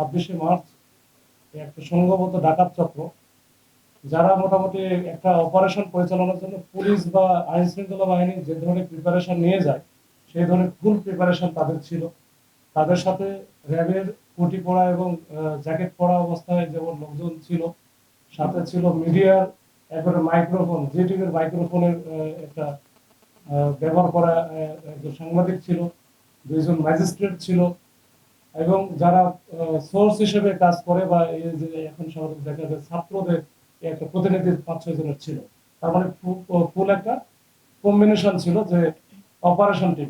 26 March একটা সংঘবদ্ধ ডাকাত চক্র, যারা মোটামুটি একটা অপারেশন পরিচালনার জন্য পুলিশ বা আইন শৃঙ্খলা বাহিনী যে ধরনের প্রিপারেশন নিয়ে যায়, সেই ধরনের ফুল প্রিপারেশন তাদের ছিল। তাদের সাথে র্যাবের কোটি পড়া এবং জ্যাকেট পরা অবস্থায় যেমন লোকজন ছিল, সাথে ছিল মিডিয়ার একবারে মাইক্রোফোন, জিটিভির মাইক্রোফোনের একটা ব্যবহার করা একজন সাংবাদিক ছিল, দুইজন ম্যাজিস্ট্রেট ছিল, এবং যারা সোর্স হিসেবে কাজ করে বা এই যে এখন শহরে দেখা যায় ছাত্রদের একটা প্রতিনিধি 5-6 জনের ছিল। তার মানে ফুল একটা কম্বিনেশন ছিল যে অপারেশন টিম।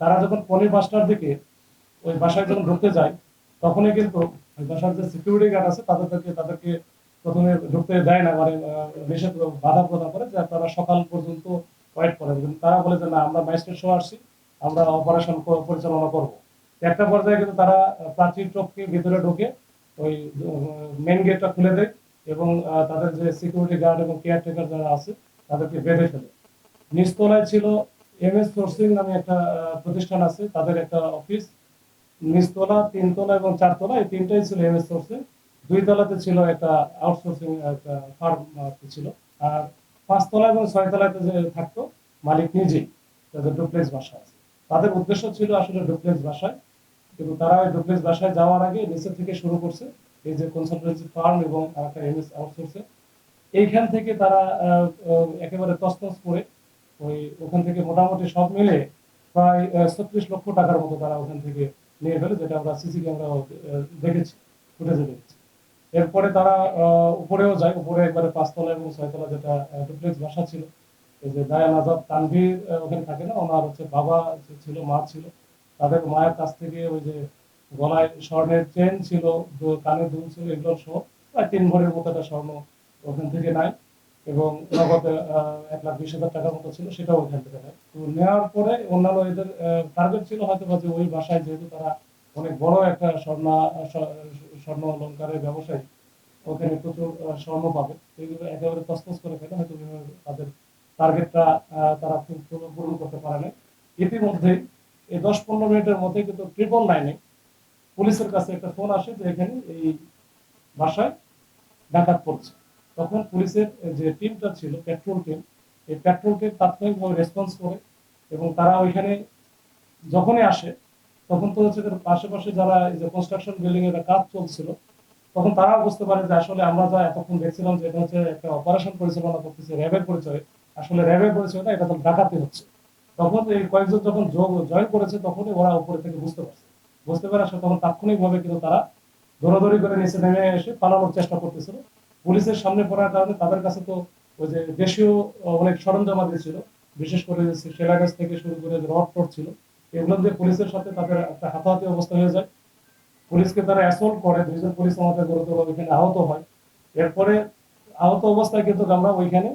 তারা যখন 5:15টার দিকে ওই বাসায় যখন ঢুকতে যায়, তখনই কিন্তু ওই বাসার যে সিকিউরিটি গার্ড আছে তাদেরকে প্রথমে ঢুকতে দেয় না, মানে নিষেধ বাধা প্রদান করে যে আপনারা সকাল পর্যন্ত ওয়েট করেন। কিন্তু তারা বলে যে না, আমরা ম্যাজিস্ট্রেট সহ আসছি, আমরা অপারেশন পরিচালনা করব। একটা পর্যায়ে কিন্তু তারা প্রাচীর টপকে ভিতরে ঢুকে ওই মেন গেটটা খুলে দেয় এবং তাদের যে সিকিউরিটি গার্ড এবং কেয়ারটেকার যারা আছে তাদেরকে বেঁধে ফেলে। নিচতলায় ছিল এমএস সোর্সিং নামে একটা প্রতিষ্ঠান আছে, তাদের একটা অফিস। নিচতলা, 3 তলা এবং 4 তলা, এই তিনটাই ছিল এমএস সোর্সিং। 2 তলাতে ছিল একটা আউটসোর্সিং একটা ফার্ম ছিল। আর 5 তলা এবং 6 তলাতে যে থাকতো মালিক নিজেই, তাদের ডুপ্লেক্স বাসা আছে। তাদের উদ্দেশ্য ছিল আসলে ডুপ্লেক্স বাসায়, কিন্তু তারা ওই ডুপ্লেক্স বাসায় যাওয়ার আগে নিচে থেকে শুরু করছে এই যে কনসালটেন্সি ফার্ম এবং একটা এমএস আউটসোর্সিং। এইখান থেকে তারা একেবারে তছনছ করে ওখান থেকে মোটামুটি সব মিলে প্রায় 36 লক্ষ টাকার মতো তারা ওখান থেকে নিয়ে ফেলে, যেটা আমরা সিসি ক্যামেরা দেখেছি, ফুটেজে দেখেছি। এরপরে তারা উপরেও যায়, উপরে একবারে 5 তলা এবং 6 তলা যেটা ডুপ্লেক্স বাসা ছিল, এই যে দায়ান আজাদ তানভীর ওখানে থাকে না, ওনার হচ্ছে বাবা ছিল, মা ছিল, তাদের মায়ের কাছ থেকে ওই যে গলায় স্বর্ণের চেন ছিল, কানে দুল ছিল, এগুলো সহ প্রায় 3 ভরির মতো একটা স্বর্ণ ওখান থেকে নেয়, এবং নগদ 1,20,000 টাকার মতো ছিল, সেটাও ওইখান থেকে নেয়। তো নেওয়ার পরে অন্যান্য এদের টার্গেট ছিল হয়তো বা যে ওই বাসায় যেহেতু তারা অনেক বড় একটা স্বর্ণ অলঙ্কারের ব্যবসায়ী, ওখানে প্রচুর স্বর্ণ পাবে, এগুলো একেবারে তছনছ করে ফেলে। হয়তো তাদের টার্গেটটা তারা পূরণ করতে পারে না। ইতিমধ্যে এই 10-15 মিনিটের মধ্যে কিন্তু 999-এ পুলিশের কাছে একটা ফোন আসে যে এখানে এই বাসায় ডাকাত পড়ছে। তখন পুলিশের যে টিমটা ছিল, পেট্রোল টিম, এই পেট্রোল টিম তাৎক্ষণিকভাবে রেসপন্স করে, এবং তারা ওইখানে যখনই আসে তখন তো হচ্ছে আশেপাশে যারা এই যে কনস্ট্রাকশন বিল্ডিং এর কাজ চলছিল, তখন তারাও বুঝতে পারে যে আসলে আমরা যা এতক্ষণ দেখছিলাম যে এটা হচ্ছে একটা অপারেশন পরিচালনা করতেছে র্যাবের পরিচয়, আসলে র্যাবের পরিচয় না, এটা তো ডাকাতি হচ্ছে। তখন এই কয়েকজন যখন জয়েন করেছে, তখনই ওরা উপরে থেকে বুঝতে পারে আসলে, তখন তাৎক্ষণিকভাবে কিন্তু তারা দৌড়াদৌড়ি করে নিচে নেমে এসে পালানোর চেষ্টা করতেছিল। পুলিশের সামনে পড়ার কারণে তাদের কাছে তো ওই যে দেশীয় অনেক সরঞ্জামাদি ছিল, বিশেষ করে সেলা গাছ থেকে শুরু করে রড টড ছিল, এগুলো দিয়ে পুলিশের সাথে তাদের একটা হাতাহাতি অবস্থা হয়ে যায়। পুলিশকে তারা অ্যাসল্ট করে, 2 জন পুলিশ আমাদের গুরুতর ওইখানে আহত হয়। এরপরে আহত অবস্থায় কিন্তু আমরা ওইখানে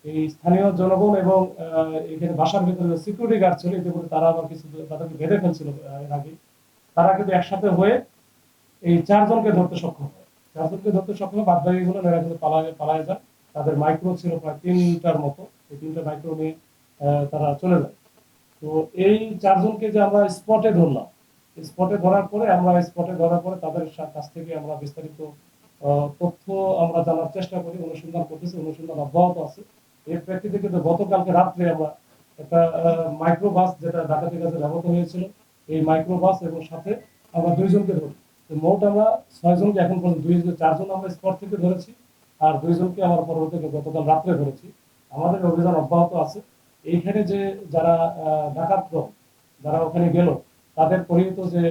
এই স্থানীয় জনগণ এবং এখানে বাসার ভিতরে সিকিউরিটি গার্ড ছিল, ইতিমধ্যে তারা আবার কিছু তাদেরকে বেঁধে ফেলছিল এর আগে, তারা কিন্তু একসাথে হয়ে এই 4 জনকে ধরতে সক্ষম হয়। 4 জনকে ধরতে সক্ষম হয়, বাদ বাকিগুলো এরা কিন্তু পালায় যায়। তাদের মাইক্রো ছিল প্রায় 3টার মতো, এই 3টা মাইক্রো নিয়ে তারা চলে যায়। তো এই 4 জনকে যে আমরা স্পটে ধরলাম, স্পটে ধরার পরে তাদের কাছ থেকে আমরা বিস্তারিত তথ্য আমরা জানার চেষ্টা করি, অনুসন্ধান করতেছি, অনুসন্ধান অব্যাহত আছে। এর প্রেক্ষিতে কিন্তু গতকালকে রাত্রে আমরা একটা মাইক্রো বাস, যেটা ডাকাতির কাজে ব্যবহৃত হয়েছিল, এই মাইক্রো বাস এবং সাথে আমরা 2 জনকে ধরি। তো মোট আমরা 6 জনকে এখন পর্যন্ত 4 জন আমরা স্পট থেকে ধরেছি, আর 2 জনকে আমরা পরবর্তীতে গতকাল রাত্রে ধরেছি। আমাদের অভিযান অব্যাহত আছে। এইখানে যে যারা ডাকাত যারা ওখানে গেল, তাদের পরিহিত যে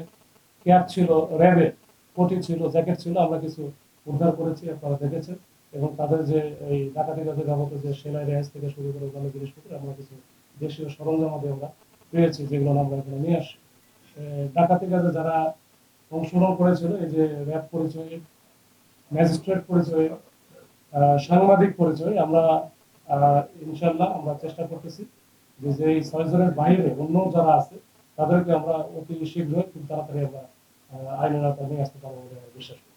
ক্যাপ ছিল র্যাবের, কোটি ছিল, জ্যাকেট ছিল, আমরা কিছু উদ্ধার করেছি, আপনারা দেখেছেন। এবং তাদের যে এই ডাকাতি কাজে ব্যবহৃত যে সেলাই রেঞ্জ থেকে শুরু করে অন্যান্য জিনিসপত্র, আমরা কিছু দেশীয় সরঞ্জামাদি আমরা পেয়েছি, যেগুলো আমরা এখানে নিয়ে আসি। ডাকাতি কাজে যারা অংশগ্রহণ করেছিল, এই যে র্যাব পরিচয়ে, ম্যাজিস্ট্রেট পরিচয়ে, সাংবাদিক পরিচয়, আমরা ইনশাল্লাহ আমরা চেষ্টা করতেছি যে এই 6 জনের বাইরে অন্য যারা আছে তাদেরকে আমরা অতি শীঘ্রই খুব তাড়াতাড়ি আমরা আইনের আওতায় নিয়ে আসতে পারবো বলে বিশ্বাস করি।